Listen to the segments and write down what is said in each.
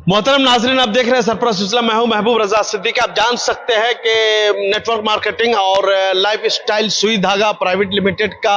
मोहतरम नाजरीन, आप देख रहे हैं सरफराज सिलसिला। मैं हूं महबूब रजा सिद्दीकी। आप जान सकते हैं कि नेटवर्क मार्केटिंग और लाइफ स्टाइल सुई धागा प्राइवेट लिमिटेड का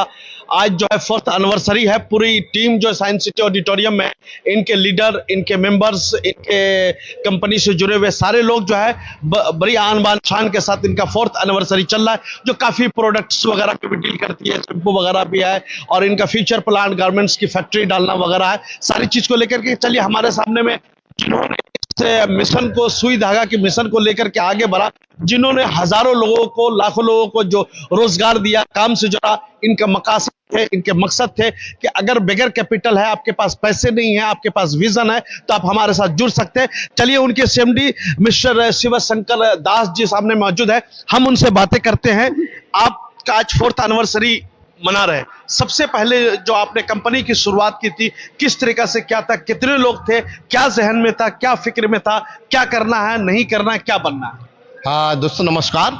आज जो है 4th एनिवर्सरी है। पूरी टीम जो है साइंस सिटी ऑडिटोरियम में, इनके लीडर, इनके मेंबर्स, इनके कंपनी से जुड़े हुए सारे लोग जो है बड़ी आन बान शान के साथ इनका 4th एनिवर्सरी चल रहा है, जो काफ़ी प्रोडक्ट्स वगैरह की भी डील करती है, शैम्पू वगैरह भी है, और इनका फ्यूचर प्लान गारमेंट्स की फैक्ट्री डालना वगैरह है। सारी चीज़ को लेकर के चलिए हमारे सामने में जिन्होंने इस मिशन को, सुई धागा के मिशन को लेकर के आगे बढ़ा, जिन्होंने हजारों लोगों को, लाखों लोगों को जो रोजगार दिया, काम से जुड़ा, इनका मकासद थे, इनके मकसद थे कि अगर बगैर कैपिटल है, आपके पास पैसे नहीं है, आपके पास विजन है, तो आप हमारे साथ जुड़ सकते हैं। चलिए उनके सीएमडी मिस्टर शिव शंकर दास जी सामने मौजूद है, हम उनसे बातें करते हैं। आपका आज 4th एनिवर्सरी मना रहे, सबसे पहले जो आपने कंपनी की शुरुआत की थी, किस तरीके से, क्या था, कितने लोग थे, क्या जहन में था, क्या फिक्र में था, क्या करना है, नहीं करना है, क्या बनना है? हाँ दोस्तों नमस्कार।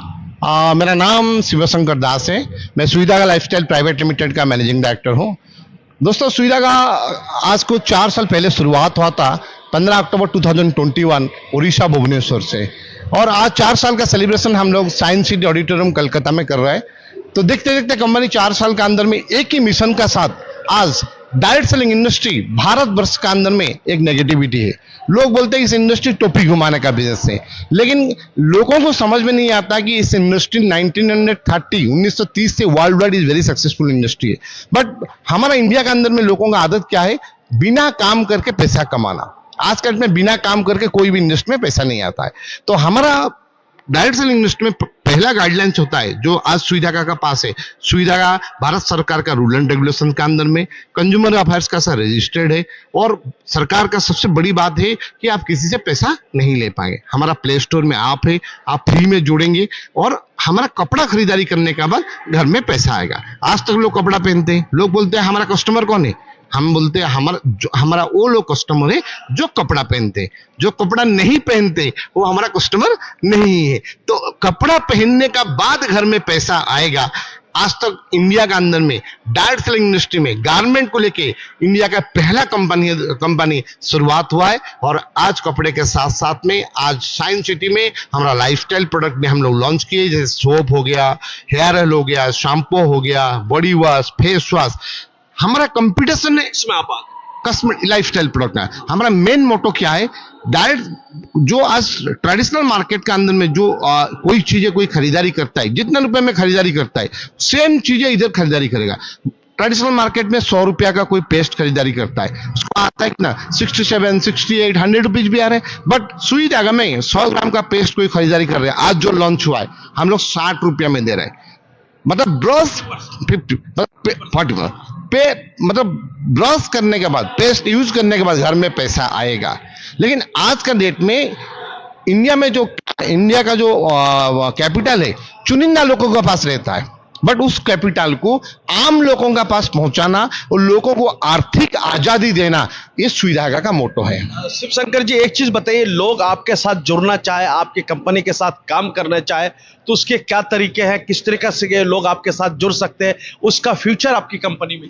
मेरा नाम शिवशंकर दास है। मैं सुई धागा लाइफस्टाइल प्राइवेट लिमिटेड का मैनेजिंग डायरेक्टर हूँ। दोस्तों सुई धागा आज को 4 साल पहले शुरुआत हुआ था, 15 अक्टूबर 2021 उड़ीसा भुवनेश्वर से, और आज 4 साल का सेलिब्रेशन हम लोग साइंस सिटी ऑडिटोरियम कलकत्ता में कर रहे हैं। तो देखते देखते कंपनी 4 साल के अंदर में एक ही मिशन का साथ आज डायरेक्ट सेलिंग इंडस्ट्री भारतवर्ष के अंदर में एक नेगेटिविटी है। लोग बोलते हैं इस इंडस्ट्री टोपी घुमाने का बिजनेस है, लेकिन लोगों को समझ में नहीं आता कि इस इंडस्ट्री 1930 से world wide is very successful industry है। बट हमारा इंडिया के अंदर में लोगों का आदत क्या है, बिना काम करके पैसा कमाना। आज के डेट में बिना काम करके कोई भी इंडस्ट्री में पैसा नहीं आता है। तो हमारा डायरेक्ट सेलिंग इंडस्ट्री में पहला गाइडलाइंस होता है जो आज सुई धागा का पास है। सुई धागा भारत सरकार का रूल एंड रेगुलेशन के अंदर में कंज्यूमर अफेयर्स का रजिस्टर्ड है, और सरकार का सबसे बड़ी बात है कि आप किसी से पैसा नहीं ले पाएंगे। हमारा प्ले स्टोर में आप है, आप फ्री में जोड़ेंगे, और हमारा कपड़ा खरीदारी करने के बाद घर में पैसा आएगा। आज तक लोग कपड़ा पहनते हैं, लोग बोलते हैं हमारा कस्टमर कौन है, हम बोलते हैं हमारा वो लोग कस्टमर है जो कपड़ा पहनते हैं। जो कपड़ा नहीं पहनते वो हमारा कस्टमर नहीं है। तो कपड़ा पहनने का बाद घर में पैसा आएगा। आज तक इंडिया के अंदर में डायरेक्ट सेलिंग इंडस्ट्री में गारमेंट को लेके इंडिया का पहला कंपनी शुरुआत हुआ है, और आज कपड़े के साथ साथ में आज साइंस सिटी में हमारा लाइफस्टाइल प्रोडक्ट में हम लोग लॉन्च किए, जैसे सोप हो गया, हेयर ऑयल हो गया, शैम्पू हो गया, बॉडी वॉश, फेस वॉश। हमारा कंपटीशन है इसमें आप कस्टमर लाइफस्टाइल प्रोडक्ट है। हमारा मेन मोटो क्या है, डायरेक्ट जो आज ट्रेडिशनल मार्केट के अंदर में जो कोई चीजें कोई खरीदारी करता है, जितने रुपए में खरीदारी करता है सेम चीजें इधर खरीदारी करेगा। ट्रेडिशनल मार्केट में 100 रुपया का कोई पेस्ट खरीदारी करता है, उसको आता है कितना 67, 68, 100 रुपीज भी आ रहे हैं। बट सुई धागा में 100 ग्राम का पेस्ट कोई खरीदारी कर रहे हैं, आज जो लॉन्च हुआ है हम लोग 60 रुपया में दे रहे हैं। मतलब ब्रश 40 पे, मतलब ब्रश करने के बाद, पेस्ट यूज करने के बाद घर में पैसा आएगा। लेकिन आज का डेट में इंडिया का जो कैपिटल है चुनिंदा लोगों के पास रहता है, बट उस कैपिटल को आम लोगों के पास पहुंचाना और लोगों को आर्थिक आजादी देना, ये सुई धागा का मोटो है। शिव शंकर जी, एक चीज बताइए, लोग आपके साथ जुड़ना चाहे, आपकी कंपनी के साथ काम करना चाहे, तो उसके क्या तरीके हैं, किस तरीके से लोग आपके साथ जुड़ सकते हैं, उसका फ्यूचर आपकी कंपनी में?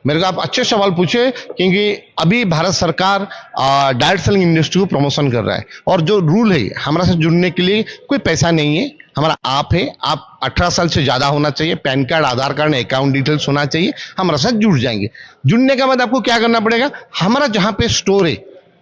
मेरे को आप अच्छे सवाल पूछे, क्योंकि अभी भारत सरकार डायरेक्ट सेलिंग इंडस्ट्री को प्रमोशन कर रहा है, और जो रूल है हमारे साथ जुड़ने के लिए कोई पैसा नहीं है। हमारा आप है, आप 18 साल से ज्यादा होना चाहिए, पैन कार्ड, आधार कार्ड, अकाउंट डिटेल्स होना चाहिए, हमारे साथ जुड़ जाएंगे। जुड़ने के बाद आपको क्या करना पड़ेगा, हमारा जहां पे स्टोर है,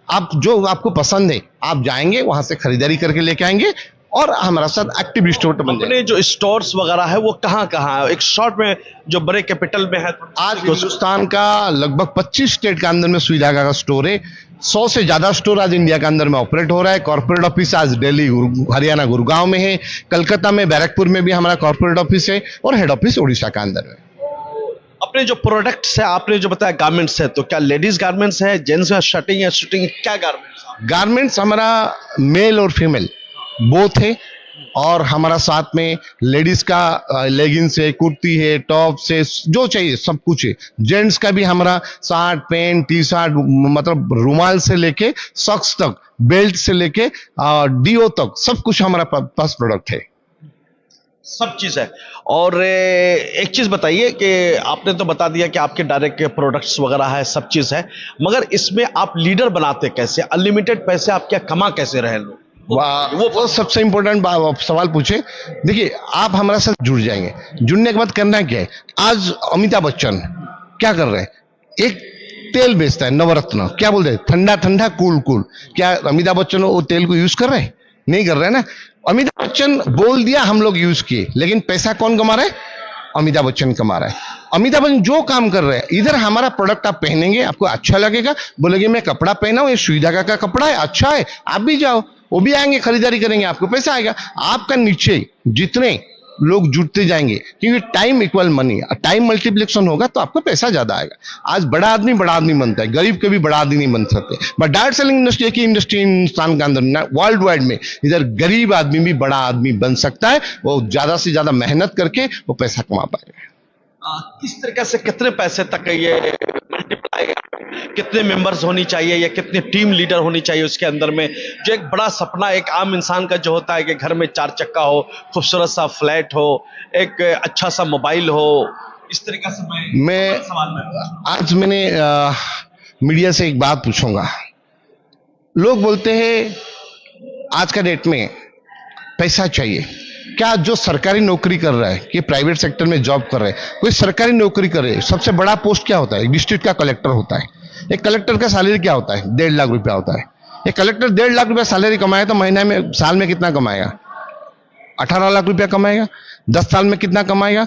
आप जो आपको पसंद है आप जाएंगे, वहां से खरीदारी करके लेके आएंगे, और हमारा साथ एक्टिव स्टोर बन जाए। जो स्टोर्स वगैरह है वो कहाँ कहाँ है, एक शॉर्ट में, जो बड़े कैपिटल में है? आज हिंदुस्तान का लगभग 25 स्टेट के अंदर में सुई धागा का स्टोर है। 100 से ज्यादा स्टोर आज इंडिया के अंदर में ऑपरेट हो रहा है। कॉर्पोरेट ऑफिस आज दिल्ली, हरियाणा, गुड़गांव में है। कलकत्ता में, बैरकपुर में भी हमारा कॉर्पोरेट ऑफिस है, और हेड ऑफिस उड़ीसा के अंदर है। अपने जो प्रोडक्ट्स है, आपने जो बताया गारमेंट्स है, तो क्या लेडीज गारमेंट्स है, जेंट्स है, शर्टिंग या शूटिंग, क्या गारमेंट्स? गारमेंट्स हमारा मेल और फीमेल बोथ है, और हमारा साथ में लेडीज का लेगिंग्स है, कुर्ती है, टॉप है, जो चाहिए सब कुछ है। जेंट्स का भी हमारा शर्ट, पैंट, टी शर्ट, मतलब रुमाल से लेके सॉक्स तक, बेल्ट से लेके डीओ तक सब कुछ हमारा पास प्रोडक्ट है। सब चीज है। और एक चीज बताइए कि आपने तो बता दिया कि आपके डायरेक्ट प्रोडक्ट्स वगैरह है, सब चीज है, मगर इसमें आप लीडर बनाते कैसे? अनलिमिटेड पैसे आप क्या कमा कैसे रहे लोग? वो सबसे इंपॉर्टेंट सवाल पूछे। देखिए, आप हमारे साथ जुड़ जाएंगे, जुड़ने के बाद करना क्या है। आज अमिताभ बच्चन क्या कर रहे हैं, एक तेल बेचता है नवरत्न, क्या बोलते हैं, ठंडा ठंडा कूल कूल। क्या अमिताभ बच्चन वो तेल को यूज कर रहे हैं? नहीं कर रहे हैं ना। अमिताभ बच्चन बोल दिया, हम लोग यूज किए, लेकिन पैसा कौन कमा रहा है? अमिताभ बच्चन कमा रहा है। अमिताभ बच्चन जो काम कर रहे हैं, इधर हमारा प्रोडक्ट आप पहनेंगे, आपको अच्छा लगेगा, बोलेंगे मैं कपड़ा पहना हूं, ये सुई धागा का कपड़ा है, अच्छा है, आप भी जाओ, वो भी आएंगे, खरीदारी करेंगे, आपको पैसा आएगा। आपका नीचे जितने लोग जुड़ते जाएंगे, क्योंकि time equal money, time multiplication होगा तो आपको पैसा ज्यादा आएगा। आज बड़ा आदमी बनता है, गरीब कभी बड़ा आदमी नहीं बन सकते। बट डायरेक्ट सेलिंग इंडस्ट्री एक ही इंडस्ट्री हिंदुस्तान के अंदर, वर्ल्ड वाइड में, इधर गरीब आदमी भी बड़ा आदमी बन सकता है, वो ज्यादा से ज्यादा मेहनत करके वो पैसा कमा पाएगा। किस तरीके से कितने पैसे तक ये मल्टीप्लाई, कितने मेंबर्स होनी चाहिए या कितने टीम लीडर होनी चाहिए उसके अंदर में? जो एक बड़ा सपना एक आम इंसान का जो होता है कि घर में 4 चक्का हो, खूबसूरत सा फ्लैट हो, एक अच्छा सा मोबाइल हो, इस तरीके से मैं सवाल में आज मैंने मीडिया से एक बात पूछूंगा। लोग बोलते हैं आज का डेट में पैसा चाहिए। क्या जो सरकारी नौकरी कर रहा है कि प्राइवेट सेक्टर में जॉब कर रहा है, कोई सरकारी नौकरी कर रहे हैं, सबसे बड़ा पोस्ट क्या होता है? डिस्ट्रिक्ट का कलेक्टर होता है। एक कलेक्टर का सैलरी क्या होता है? 1.5 लाख रुपया होता है। एक कलेक्टर 1.5 लाख रुपया सैलरी कमाए तो महीने में, साल में कितना कमाएगा? 18 लाख रुपया कमाएगा। 10 साल में कितना कमाएगा?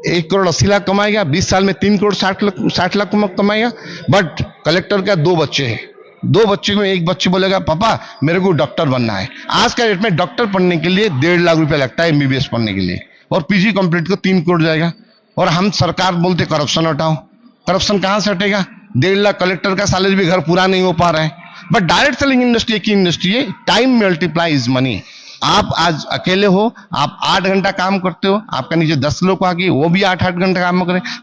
1 करोड़ 80 लाख कमाएगा। 20 साल में 3 करोड़ 60 लाख कमाएगा। बट कलेक्टर का 2 बच्चे हैं, 2 बच्चे में एक बच्चे बोलेगा पापा मेरे को डॉक्टर बनना है। आज का डेट में डॉक्टर पढ़ने के लिए 1.5 लाख रुपया लगता है, एमबीबीएस पढ़ने के लिए, और पीजी कंप्लीट को 3 करोड़ जाएगा। और हम सरकार बोलते करप्शन हटाओ, करप्शन कहां से हटेगा? 1.5 लाख कलेक्टर का सैलरी भी घर पूरा नहीं हो पा रहा है। बट डायरेक्ट सेलिंग इंडस्ट्री एक ही इंडस्ट्री है, टाइम मल्टीप्लाई इज मनी। आप आज अकेले हो, आप 8 घंटा काम करते हो, आपका नीचे 10 लोग आगे, वो भी 8-8 घंटा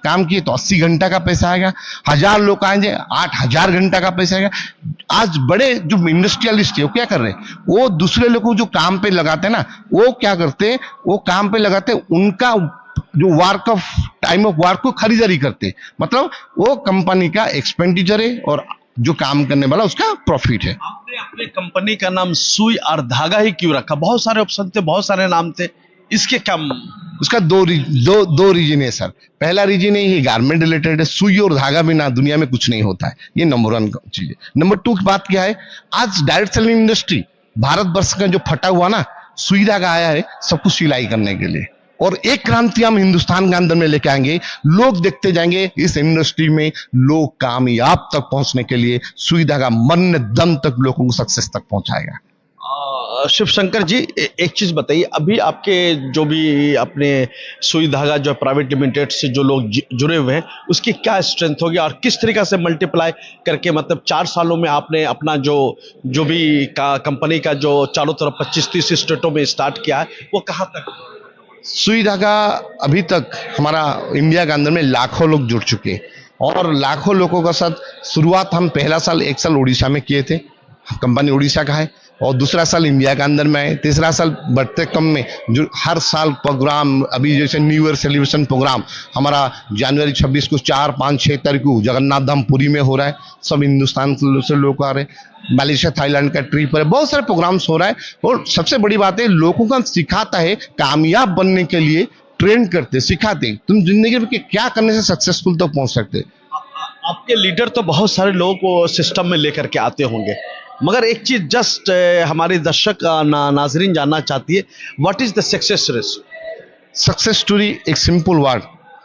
काम किए तो 80 घंटा का पैसा आएगा। 1000 लोग आएंगे, 8000 घंटा का पैसा आएगा। आज बड़े जो इंडस्ट्रियलिस्ट है वो क्या कर रहे हैं? वो दूसरे लोगों को जो काम पे लगाते हैं ना, वो क्या करते हैं, वो काम पे लगाते हैं, उनका जो work of time of work को खरीदारी करते हैं। मतलब वो कंपनी का एक्सपेंडिचर है और जो काम करने वाला उसका प्रॉफिट है। आपने अपने कंपनी का नाम सुई और धागा ही क्यों रखा? बहुत सारे ऑप्शन थे, बहुत सारे नाम थे, इसके क्या? उसका दो रीजन है सर। पहला रीजन है गारमेंट रिलेटेड है, सुई और धागा बिना दुनिया में कुछ नहीं होता है, ये नंबर 1 चीज है। नंबर 2 की बात क्या है, आज डायरेक्ट सेलिंग इंडस्ट्री भारतवर्ष का जो फटा हुआ ना सुई धागा आया है सब कुछ सिलाई करने के लिए, और एक क्रांति हम हिंदुस्तान के अंदर में लेके आएंगे। लोग देखते जाएंगे इस इंडस्ट्री में, लोग कामयाब तक पहुंचने के लिए सुई धागा मरने दम तक लोगों को सक्सेस तक पहुंचाएगा। शिव शंकर जी, एक चीज बताइए, अभी आपके जो भी अपने सुई धागा जो प्राइवेट लिमिटेड से जो लोग जुड़े हुए हैं, उसकी क्या स्ट्रेंथ होगी और किस तरीके से मल्टीप्लाई करके, मतलब 4 सालों में आपने अपना जो भी कंपनी का जो चारों तरफ 25-30 स्टेटों में स्टार्ट किया है, वो कहाँ तक? सुई धागा अभी तक हमारा इंडिया के अंदर में लाखों लोग जुड़ चुके हैं, और लाखों लोगों का साथ शुरुआत हम पहला साल 1 साल उड़ीसा में किए थे, कंपनी उड़ीसा का है, और दूसरा साल इंडिया के अंदर में है, तीसरा साल बढ़ते कम में जो हर साल प्रोग्राम, अभी जैसे न्यू ईयर सेलिब्रेशन प्रोग्राम हमारा जनवरी 26 को 4, 5, 6 तारीख को जगन्नाथ धाम पुरी में हो रहा है। सब हिंदुस्तान से लोग आ रहे हैं, मलेशिया थाईलैंड का ट्रिप है, बहुत सारे प्रोग्राम्स हो रहा है। और सबसे बड़ी बात है, लोगों का सिखाता है, कामयाब बनने के लिए ट्रेन करते, सिखाते, तुम जिंदगी में क्या करने से सक्सेसफुल तक पहुंच सकते। आपके लीडर तो बहुत सारे लोगों को सिस्टम में लेकर के आते होंगे, मगर एक चीज जस्ट हमारे दर्शक नाजरीन जानना चाहती है, what is the success recipe? Success story एक simple word,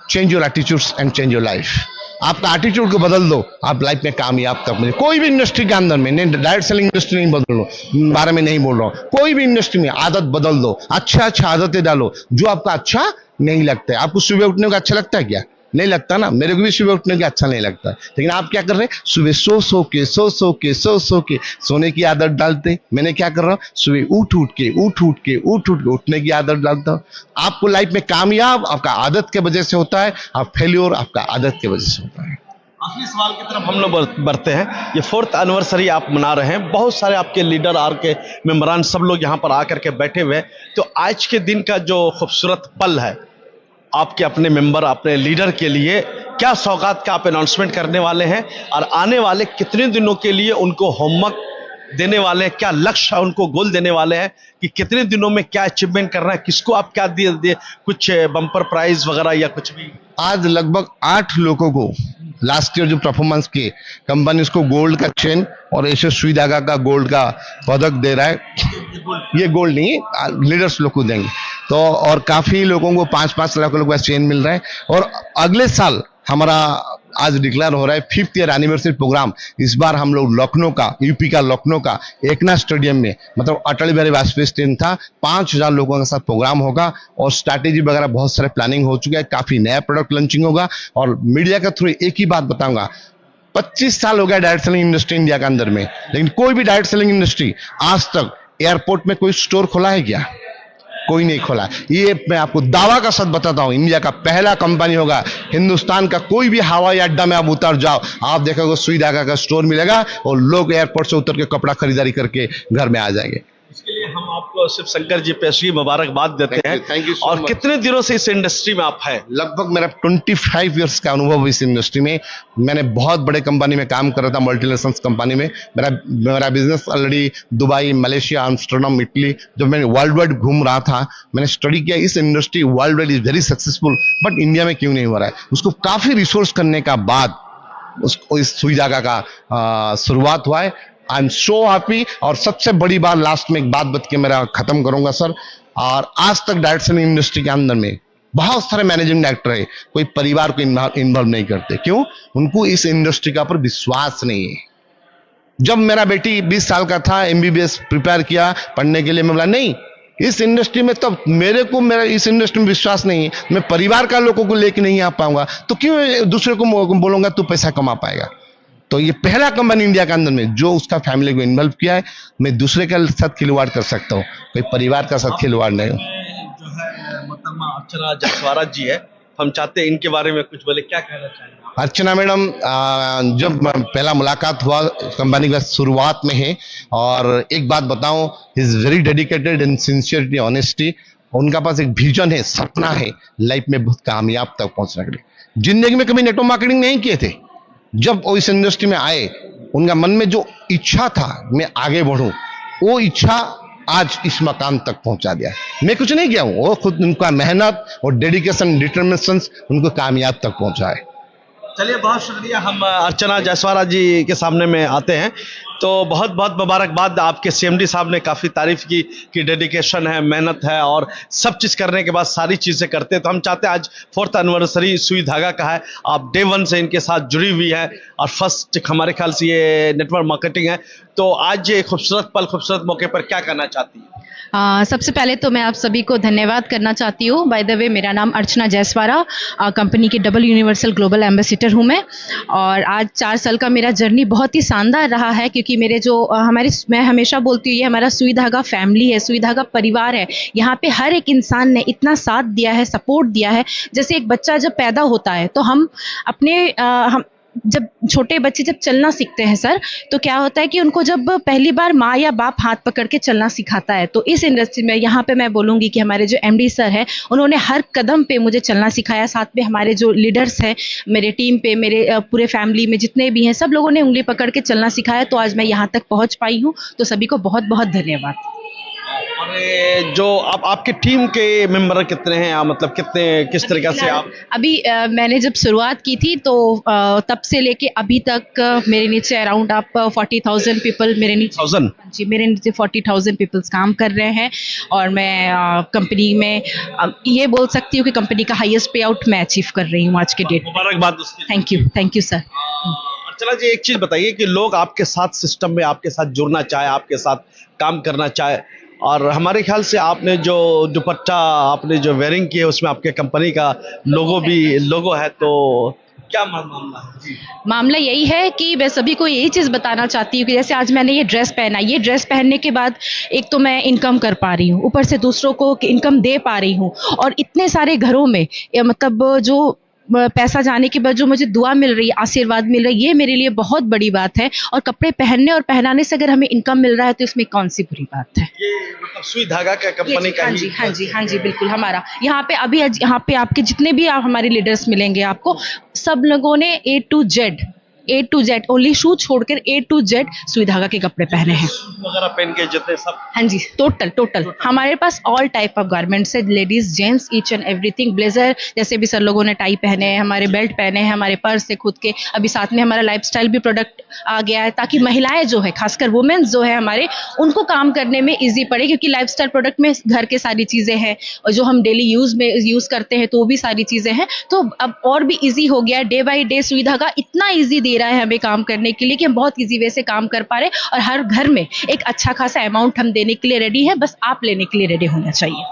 change your attitudes and change your life. आपका एटीट्यूड को बदल दो, आप लाइफ में कामयाब तक मिले। कोई भी इंडस्ट्री के अंदर में, नहीं डायरेक्ट सेलिंग इंडस्ट्री नहीं बदल लो, बारे में नहीं बोल रहा हूँ, कोई भी इंडस्ट्री में आदत बदल दो, अच्छा आदतें डालो जो आपका अच्छा नहीं लगता है। आपको सुबह उठने का अच्छा लगता है क्या? नहीं लगता ना, मेरे को भी सुबह उठने का अच्छा नहीं लगता, लेकिन आप क्या कर रहे हैं, सुबह सो के सोने की आदत डालते। मैंने क्या कर रहा हूँ, सुबह उठ के उठने की आदत डालता हूँ। आपको लाइफ में कामयाब आपका आदत के वजह से होता है, आप फेल्योर आपका आदत के वजह से होता है। आखिरी सवाल की तरफ हम लोग बढ़ते हैं। ये 4th एनिवर्सरी आप मना रहे हैं, बहुत सारे आपके लीडर आर के मेंबरान सब लोग यहाँ पर आकर के बैठे हुए हैं, तो आज के दिन का जो खूबसूरत पल है आपके अपने मेंबर अपने लीडर के लिए, क्या सौगात का आप अनाउंसमेंट करने वाले हैं और आने वाले कितने दिनों के लिए उनको होमवर्क देने वाले हैं, क्या लक्ष्य है उनको, गोल देने वाले हैं कि कितने दिनों में क्या अचीवमेंट करना है, किसको आप क्या दिए कुछ बम्पर प्राइज वगैरह या कुछ भी? आज लगभग 8 लोगों को लास्ट ईयर जो परफॉर्मेंस किए, कंपनी उसको गोल्ड का चेन और ऐसे सुई धागा का गोल्ड का पदक दे रहा है। ये गोल्ड नहीं, लीडर्स लोग को देंगे तो, और काफी लोगों को 5-5 लाख लोगों का चेन मिल रहा है। और अगले साल हमारा आज डिक्लेयर हो रहा है 5th ईयर एनिवर्सरी प्रोग्राम। इस बार हम लोग लखनऊ का, यूपी का लखनऊ का एकनाथ स्टेडियम में, मतलब अटल बिहारी वाजपेयी स्टेडियम था, 5000 लोगों के साथ प्रोग्राम होगा और स्ट्रैटेजी वगैरह बहुत सारे प्लानिंग हो चुके हैं। काफी नया प्रोडक्ट लॉन्चिंग होगा और मीडिया के थ्रू एक ही बात बताऊंगा, 25 साल हो गया डायरेक्ट सेलिंग इंडस्ट्री इंडिया के अंदर में, लेकिन कोई भी डायरेक्ट सेलिंग इंडस्ट्री आज तक एयरपोर्ट में कोई स्टोर खोला है क्या? कोई नहीं खोला। ये मैं आपको दावा का साथ बताता हूं, इंडिया का पहला कंपनी होगा। हिंदुस्तान का कोई भी हवाई अड्डा में आप उतर जाओ, आप देखोगे सुई धागा का स्टोर मिलेगा और लोग एयरपोर्ट से उतर के कपड़ा खरीदारी करके घर में आ जाएंगे। इसके लिए हम आपको शिव शंकर जी पेशगी मुबारकबाद देते हैं। थैंक यू और कितने दिनों से इस इंडस्ट्री में आप हैं? लगभग मेरा 25 इयर्स का अनुभव इस इंडस्ट्री में। मैंने बहुत बड़े कंपनी में काम कर रहा था, मल्टीनेशनल कंपनी में। मेरा business already Dubai, Malaysia, Amsterdam, Italy, जब मैं वर्ल्ड वाइड घूम रहा था, मैंने स्टडी किया इस industry world wide is very successful, but India में क्यों नहीं हो रहा है। उसको काफी रिसोर्स करने का बाद उसको इस सुई धागा का शुरुआत हुआ है। I am so happy. और सबसे बड़ी बात, लास्ट में एक बात बता के मेरा खत्म करूंगा सर, और आज तक डायरेक्ट सेलिंग इंडस्ट्री के अंदर में बहुत सारे मैनेजिंग डायरेक्टर है, कोई परिवार को इन्वॉल्व नहीं करते। क्यों? उनको इस इंडस्ट्री का पर विश्वास नहीं है। जब मेरा बेटी 20 साल का था, MBBS प्रिपेयर किया पढ़ने के लिए, मैं बोला नहीं इस इंडस्ट्री में, तब मेरा इस इंडस्ट्री में विश्वास नहीं है, मैं परिवार का लोगों को लेके नहीं आ पाऊंगा, तो क्यों दूसरे को बोलूंगा तू पैसा कमा पाएगा। तो ये पहला कंपनी इंडिया के अंदर में जो उसका फैमिली को इन्वॉल्व किया है। मैं दूसरे के साथ खिलवाड़ कर सकता हूँ, कोई परिवार का साथ खिलवाड़ नहीं। जो है मोहतरमा अर्चना जसवारा जी है, हम चाहते हैं इनके बारे में कुछ बोले, क्या कहना चाहेंगे? अर्चना मैडम, जब पहला मुलाकात हुआ कंपनी का शुरुआत में है, और एक बात बताऊं, is very dedicated in sincerity, honesty. उनका पास एक विजन है, सपना है लाइफ में बहुत कामयाब तक पहुंचने के लिए। जिंदगी में कभी नेटवर्क मार्केटिंग नहीं किए थे, जब वो इस इंडस्ट्री में आए उनका मन में जो इच्छा था मैं आगे बढ़ूं, वो इच्छा आज इस मकाम तक पहुंचा दिया। मैं कुछ नहीं किया हूं, वो खुद उनका मेहनत और डेडिकेशन, डिटर्मिनेशन उनको कामयाब तक पहुंचा है। चलिए, बहुत शुक्रिया। हम अर्चना जसवारा जी के सामने में आते हैं, तो बहुत बहुत मुबारकबाद। आपके CMD साहब ने काफ़ी तारीफ की कि डेडिकेशन है, मेहनत है और सब चीज़ करने के बाद सारी चीज़ें करते हैं। तो हम चाहते हैं आज 4th एनिवर्सरी सुई धागा का है, आप डे 1 से इनके साथ जुड़ी हुई है और फर्स्ट हमारे ख्याल से ये नेटवर्क मार्केटिंग है। तो आज ये खूबसूरत पल, खूबसूरत मौके पर क्या करना चाहती है? सबसे पहले तो मैं आप सभी को धन्यवाद करना चाहती हूँ। बाय द वे, मेरा नाम अर्चना जसवारा, कंपनी की डबल यूनिवर्सल ग्लोबल एम्बेसडर हूँ मैं। और आज 4 साल का मेरा जर्नी बहुत ही शानदार रहा है, क्योंकि मेरे जो मैं हमेशा बोलती हूँ, ये हमारा सुई धागा फैमिली है, सुई धागा परिवार है। यहाँ पे हर एक इंसान ने इतना साथ दिया है, सपोर्ट दिया है। जैसे एक बच्चा जब पैदा होता है तो हम जब छोटे बच्चे जब चलना सीखते हैं सर, तो क्या होता है कि उनको जब पहली बार माँ या बाप हाथ पकड़ के चलना सिखाता है, तो इस इंडस्ट्री में यहाँ पे मैं बोलूँगी कि हमारे जो MD सर हैं, उन्होंने हर कदम पे मुझे चलना सिखाया। साथ में हमारे जो लीडर्स हैं मेरे टीम पे, मेरे पूरे फैमिली में जितने भी हैं, सब लोगों ने उंगली पकड़ के चलना सिखाया, तो आज मैं यहाँ तक पहुँच पाई हूँ। तो सभी को बहुत बहुत धन्यवाद। और जो आपकी टीम के मेंबर कितने हैं, मतलब कितने, किस तरीके से आप? अभी मैंने जब शुरुआत की थी तो तब से लेके अभी तक मेरे नीचे अराउंड आप 40,000 पीपल मेरे नीचे 40,000 पीपल्स काम कर रहे हैं। और मैं कंपनी में ये बोल सकती हूँ कि कंपनी का हाईएस्ट पे आउट मैं अचीव कर रही हूँ आज के डेट। मुबारकबाद। Thank you sir. Archana ji, एक चीज बताइए कि लोग आपके साथ सिस्टम में आपके साथ जुड़ना चाहे, आपके साथ काम करना चाहे, और हमारे ख्याल से आपने जो दुपट्टा आपने जो वेयरिंग किए उसमें आपके कंपनी का लोगो है, तो क्या मामला है जी? मामला यही है कि मैं सभी को यही चीज़ बताना चाहती हूँ कि जैसे आज मैंने ये ड्रेस पहना, ये ड्रेस पहनने के बाद एक तो मैं इनकम कर पा रही हूँ, ऊपर से दूसरों को इनकम दे पा रही हूँ, और इतने सारे घरों में मतलब जो पैसा जाने के बाद जो मुझे दुआ मिल रही है, आशीर्वाद मिल रहा है, ये मेरे लिए बहुत बड़ी बात है। और कपड़े पहनने और पहनाने से अगर हमें इनकम मिल रहा है तो इसमें कौन सी बुरी बात है। ये मतलब सुई धागा का कंपनी का हाँ ही जी, हाँ जी, हाँ जी, बिल्कुल हमारा यहाँ पे अभी यहाँ पे आपके जितने भी आप हमारे लीडर्स मिलेंगे आपको, सब लोगों ने A to Z ओनली शू छोड़कर A to Z सुई धागा के कपड़े पहने हैं वगैरह पहन के जितने सब। हाँ जी, टोटल हमारे पास ऑल टाइप ऑफ गारमेंट्स है, ladies gents each and everything. Blazer जैसे भी सर लोगों ने टाई पहने हैं, हमारे बेल्ट पहने हैं, हमारे पर्स है खुद के, अभी साथ में हमारा लाइफस्टाइल भी प्रोडक्ट आ गया है ताकि महिलाएं जो है, खासकर वुमेन्स जो है हमारे, उनको काम करने में ईजी पड़े, क्योंकि लाइफस्टाइल प्रोडक्ट में घर के सारी चीजें हैं और जो हम डेली यूज करते हैं तो वो भी सारी चीजें हैं। तो अब और भी ईजी हो गया है, डे बाई डे सुई धागा इतना ईजी दे रहा है हमें काम करने के लिए कि हम बहुत ईजी वे से काम कर पा रहे हैं और हर घर में एक अच्छा खासा अमाउंट हम देने के लिए रेडी है, बस आप लेने के लिए रेडी होना चाहिए।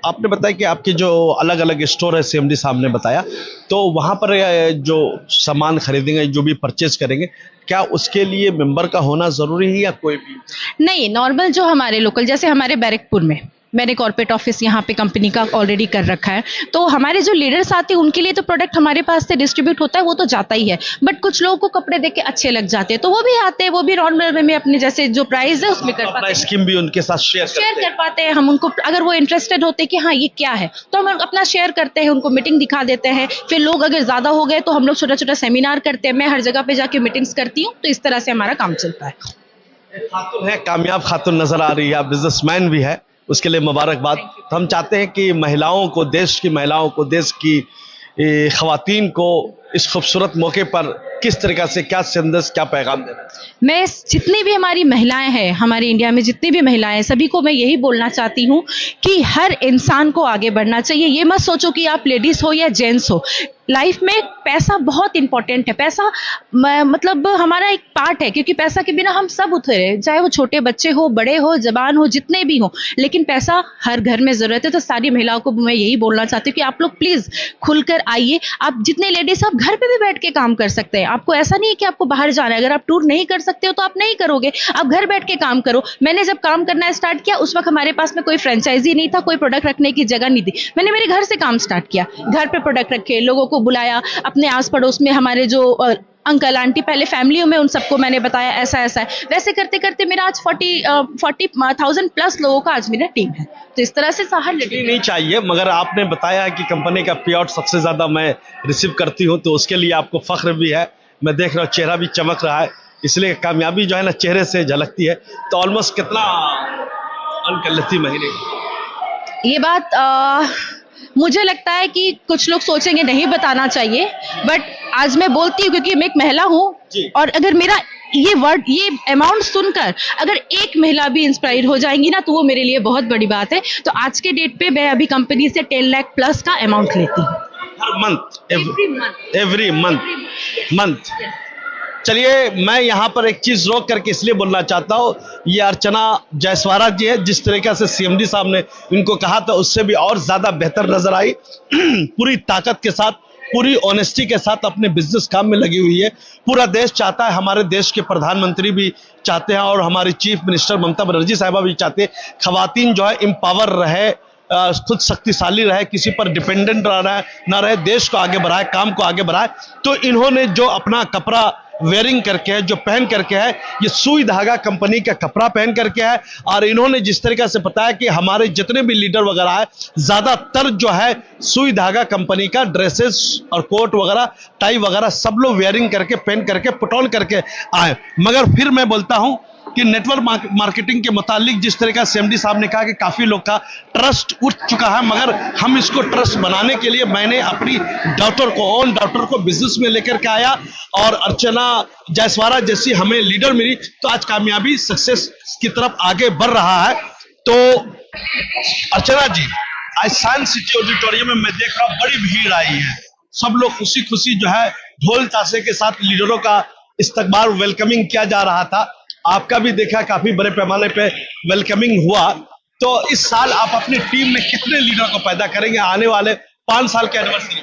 आपने बताया कि आपके जो अलग अलग स्टोर है, CMD साहब ने बताया, तो वहां पर जो सामान खरीदेंगे, जो भी परचेज करेंगे, क्या उसके लिए मेंबर का होना जरूरी है या कोई भी? नहीं, नॉर्मल जो हमारे लोकल, जैसे हमारे बैरकपुर में मैंने कॉर्पोरेट ऑफिस यहाँ पे कंपनी का ऑलरेडी कर रखा है, तो हमारे जो लीडर्स आते हैं उनके लिए तो प्रोडक्ट हमारे पास से डिस्ट्रीब्यूट होता है, वो तो जाता ही है। बट कुछ लोगों को कपड़े देख के अच्छे लग जाते हैं तो वो भी आते हैं, वो भी नॉर्मल वे में अपने जैसे जो प्राइस है उसमें कर पाते हैं, स्कीम भी उनके साथ शेयर कर पाते हैं। हम उनको, अगर वो इंटरेस्टेड होते हैं कि हाँ ये क्या है, तो हम अपना शेयर करते हैं, उनको मीटिंग दिखा देते हैं। फिर लोग अगर ज्यादा हो गए तो हम लोग छोटा छोटा सेमिनार करते हैं, मैं हर जगह पे जाके मीटिंग्स करती हूँ, तो इस तरह से हमारा काम चलता है। खातून है, कामयाब खातून नजर आ रही है, बिजनेसमैन भी है, उसके लिए मुबारकबाद। तो हम चाहते हैं कि महिलाओं को, देश की महिलाओं को, देश की ख्वातीन को इस खूबसूरत मौके पर किस तरीके से, क्या संदेश, क्या पैगाम देना है? मैं जितनी भी हमारी महिलाएं हैं, हमारे इंडिया में जितनी भी महिलाएं हैं, सभी को मैं यही बोलना चाहती हूँ कि हर इंसान को आगे बढ़ना चाहिए। ये मत सोचो कि आप लेडीज हो या जेंट्स हो, लाइफ में पैसा बहुत इंपॉर्टेंट है। पैसा मतलब हमारा एक पार्ट है, क्योंकि पैसा के बिना हम सब उधरे, चाहे वो छोटे बच्चे हो, बड़े हो, जवान हो, जितने भी हो, लेकिन पैसा हर घर में जरूरत है। तो सारी महिलाओं को मैं यही बोलना चाहती हूँ कि आप लोग प्लीज खुलकर आइए। आप जितने लेडीज, आप घर पे भी बैठ के काम कर सकते हैं, आपको ऐसा नहीं है कि आपको बाहर जाना है। अगर आप टूर नहीं कर सकते हो तो आप नहीं करोगे, आप घर बैठ के काम करो। मैंने जब काम करना स्टार्ट किया उस वक्त हमारे पास में कोई फ्रेंचाइजी नहीं था, कोई प्रोडक्ट रखने की जगह नहीं थी। मैंने मेरे घर से काम स्टार्ट किया, घर पे प्रोडक्ट रखे, लोगों को बुलाया, अपने आस पड़ोस में हमारे जो अंकल आंटी, पहले फैमिलियों में, उन सबको मैंने बताया ऐसा ऐसा है। वैसे करते करते मेरा आज 40,000 प्लस लोगों का आज मेरा टीम है। तो इस तरह से साहर नहीं चाहिए, मगर आपने बताया कि कंपनी का पे आउट सबसे ज्यादा मैं रिसीव करती हूँ, तो उसके लिए आपको फख्र भी है। मैं देख रहा हूँ चेहरा भी चमक रहा है, इसलिए कामयाबी जो है ना चेहरे से झलकती है। तो ऑलमोस्ट कितना अर्न कर लेती महीने की? ये बात मुझे लगता है कि कुछ लोग सोचेंगे नहीं बताना चाहिए, बट आज मैं बोलती हूँ क्योंकि मैं एक महिला हूँ, और अगर मेरा ये वर्ड, ये अमाउंट सुनकर अगर एक महिला भी इंस्पायर हो जाएंगी ना, तो वो मेरे लिए बहुत बड़ी बात है। तो आज के डेट पे मैं अभी कंपनी से 10 लाख प्लस का अमाउंट लेती हूँ हर मंथ, एवरी मंथ। चलिए, मैं यहाँ पर एक चीज रोक करके इसलिए बोलना चाहता हूँ, ये अर्चना जयसवारा जी है, जिस तरीके से CMD साहब ने इनको कहा था उससे भी और ज्यादा बेहतर नजर आई। पूरी ताकत के साथ, पूरी ऑनेस्टी के साथ अपने बिजनेस काम में लगी हुई है। पूरा देश चाहता है, हमारे देश के प्रधानमंत्री भी चाहते हैं और हमारी चीफ मिनिस्टर ममता बनर्जी साहिबा भी चाहते हैं, खवातीन जो है एम्पावर रहे, खुद शक्तिशाली रहे, किसी पर डिपेंडेंट ना रहे, देश को आगे बढ़ाए, काम को आगे बढ़ाए। तो इन्होंने जो अपना कपड़ा वेयरिंग करके है, जो पहन करके है, ये सुई धागा कंपनी का कपड़ा पहन करके है। और इन्होंने जिस तरीके से बताया कि हमारे जितने भी लीडर वगैरह है, ज्यादातर जो है सुई धागा कंपनी का ड्रेसेस और कोट वगैरह, टाई वगैरह सब लोग वेयरिंग करके, पहन करके, पुट ऑन करके आए। मगर फिर मैं बोलता हूं कि नेटवर्क मार्केटिंग के मुतालिक जिस तरह का CMD साहब ने कहा कि काफी लोग का ट्रस्ट उठ चुका है, मगर हम इसको ट्रस्ट बनाने के लिए मैंने अपनी डॉटर को, ओन डॉटर को बिजनेस में लेकर के आया, और अर्चना जयसवारा जैसी हमें लीडर मिली, तो आज कामयाबी, सक्सेस की तरफ आगे बढ़ रहा है। तो अर्चना जी, आज साइंस सिटी ऑडिटोरियम में मैं देख रहा हूँ बड़ी भीड़ आई है, सब लोग खुशी खुशी जो है ढोल ताशे के साथ लीडरों का इस्तकबाल, वेलकमिंग किया जा रहा था। आपका भी देखा काफी बड़े पैमाने पे वेलकमिंग हुआ। तो इस साल आप अपनी टीम में कितने लीडर को पैदा करेंगे आने वाले 5 साल के एनिवर्सरी?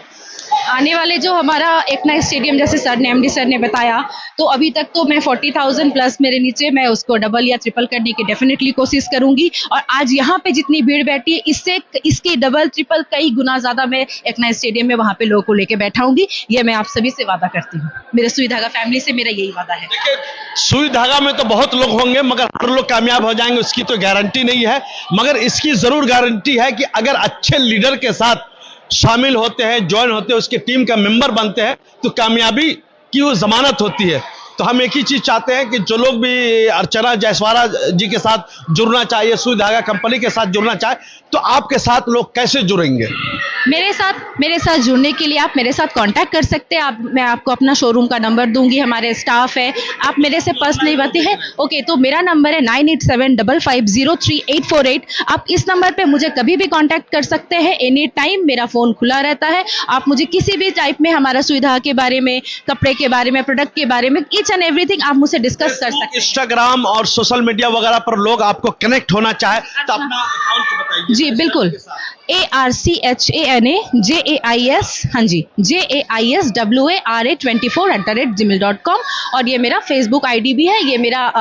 आने वाले जो हमारा एकना स्टेडियम, जैसे सर ने, एमडी सर ने बताया, तो अभी तक तो मैं 40,000 प्लस मेरे नीचे, मैं उसको डबल या ट्रिपल करने की डेफिनेटली कोशिश करूंगी। और आज यहाँ पे जितनी भीड़ बैठी है, इससे इसके डबल ट्रिपल कई गुना ज्यादा मैं एकना स्टेडियम में वहाँ पे लोगों को लेके बैठाऊंगी। ये मैं आप सभी से वादा करती हूँ, मेरे सुई धागा फैमिली से मेरा यही वादा है। देखिए, सुई धागा में तो बहुत लोग होंगे, मगर हर लोग कामयाब हो जाएंगे उसकी तो गारंटी नहीं है, मगर इसकी जरूर गारंटी है कि अगर अच्छे लीडर के साथ शामिल होते हैं, ज्वाइन होते हैं, उसके टीम का मेंबर बनते हैं, तो कामयाबी की वो जमानत होती है। तो हम एक ही चीज चाहते हैं कि जो लोग भी अर्चना जयसवारा जी के साथ जुड़ना चाहिए, सुई धागा कंपनी के साथ जुड़ना चाहे, तो आपके साथ लोग कैसे जुड़ेंगे? मेरे साथ जुड़ने के लिए आप मेरे साथ कांटेक्ट कर सकते हैं। मैं आपको अपना शोरूम का नंबर दूंगी, हमारे स्टाफ है, आप मेरे से पर्सनली बातें हैं। ओके, तो मेरा नंबर है 9875503848। आप इस नंबर पे मुझे कभी भी कांटेक्ट कर सकते हैं, एनी टाइम मेरा फोन खुला रहता है। आप मुझे किसी भी टाइप में हमारा सुविधा के बारे में, कपड़े के बारे में, प्रोडक्ट के बारे में, ईच एंड एवरीथिंग आप मुझसे डिस्कस कर सकते हैं। इंस्टाग्राम और सोशल मीडिया वगैरह पर लोग आपको कनेक्ट होना चाहे तो अपना अकाउंट बताइए। जी बिल्कुल, ARCHANAJAIS, हाँ जी, JAISWARA24@gmail.com। और ये मेरा फेसबुक आईडी भी है, ये मेरा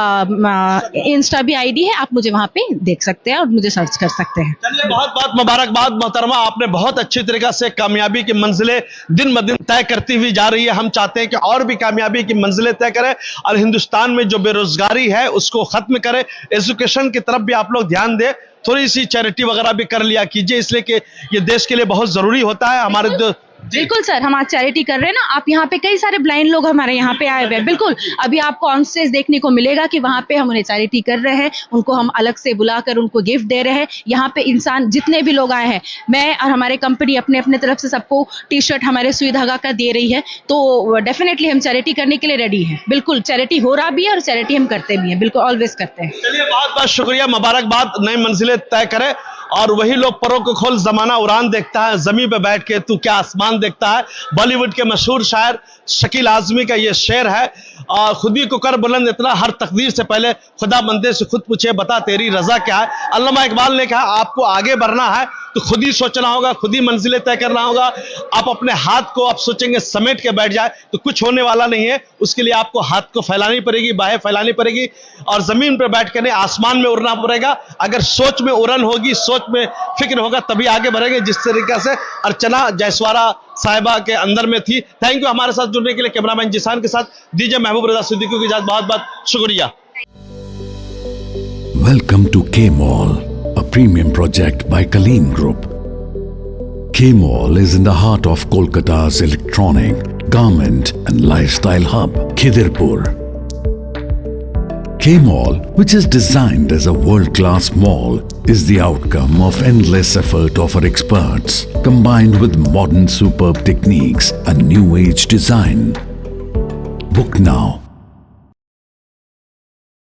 इंस्टा भी आईडी है, आप मुझे वहाँ पे देख सकते हैं और मुझे सर्च कर सकते हैं। चलिए, बहुत बहुत मुबारकबाद मोहतरमा, आपने बहुत अच्छी तरीके से कामयाबी की मंजिलें दिन ब दिन तय करती हुई जा रही है। हम चाहते हैं कि और भी कामयाबी की मंजिलें तय करें और हिंदुस्तान में जो बेरोजगारी है उसको खत्म करें। एजुकेशन की तरफ भी आप लोग ध्यान दें, थोड़ी सी चैरिटी वगैरह भी कर लिया कीजिए, इसलिए कि ये देश के लिए बहुत जरूरी होता है। हमारे जो बिल्कुल सर, हम आज चैरिटी कर रहे हैं ना। आप यहाँ पे कई सारे ब्लाइंड लोग हमारे यहाँ पे आए हुए हैं। बिल्कुल, अभी आपको ऑन स्टेज देखने को मिलेगा कि वहाँ पे हम उन्हें चैरिटी कर रहे हैं, उनको हम अलग से बुलाकर उनको गिफ्ट दे रहे हैं। यहाँ पे इंसान जितने भी लोग आए हैं, मैं और हमारे कंपनी अपने अपने तरफ से सबको टी शर्ट हमारे सुई धागा का दे रही है। तो डेफिनेटली हम चैरिटी करने के लिए रेडी हैं। बिल्कुल, चैरिटी हो रहा भी है और चैरिटी हम करते भी हैं, बिल्कुल ऑलवेज करते हैं। चलिए, बहुत बहुत शुक्रिया, मुबारकबाद, नई मंजिलें तय करें। और वही लोग परों को खोल जमाना उड़ान देखता है, जमीन पे बैठ के तू क्या आसमान देखता है। बॉलीवुड के मशहूर शायर शकील आजमी का ये शेर है, और खुदी को कर बुलंद इतना, हर तकदीर से पहले खुदा बंदे से खुद पूछे बता तेरी रजा क्या है। अल्लामा इकबाल ने कहा आपको आगे बढ़ना है तो खुद ही सोचना होगा, खुद ही मंजिलें तय करना होगा। आप अपने हाथ को आप सोचेंगे समेट के बैठ जाए तो कुछ होने वाला नहीं है। उसके लिए आपको हाथ को फैलानी पड़ेगी, बाहें फैलानी पड़ेगी, और जमीन पर बैठ के नहीं आसमान में उड़ना पड़ेगा। अगर सोच में उड़न होगी, सोच में फिक्र होगा, तभी आगे बढ़ेंगे, जिस तरीके से अर्चना जयसवारा साहिबा के अंदर में थी। थैंक यू हमारे साथ जुड़ने के लिए। कैमरामैन जिसान के साथ दीजिए महबूब रजा सिद्दीकी की इजाजत। बहुत बहुत शुक्रिया। Welcome to K-Mall, a premium project by Kaleen Group. K-Mall is in the heart of Kolkata's electronic, garment and lifestyle hub, Khidirpur. K-Mall, which is designed as a world-class mall, is the outcome of endless effort of our experts, combined with modern superb techniques and new age design. Book now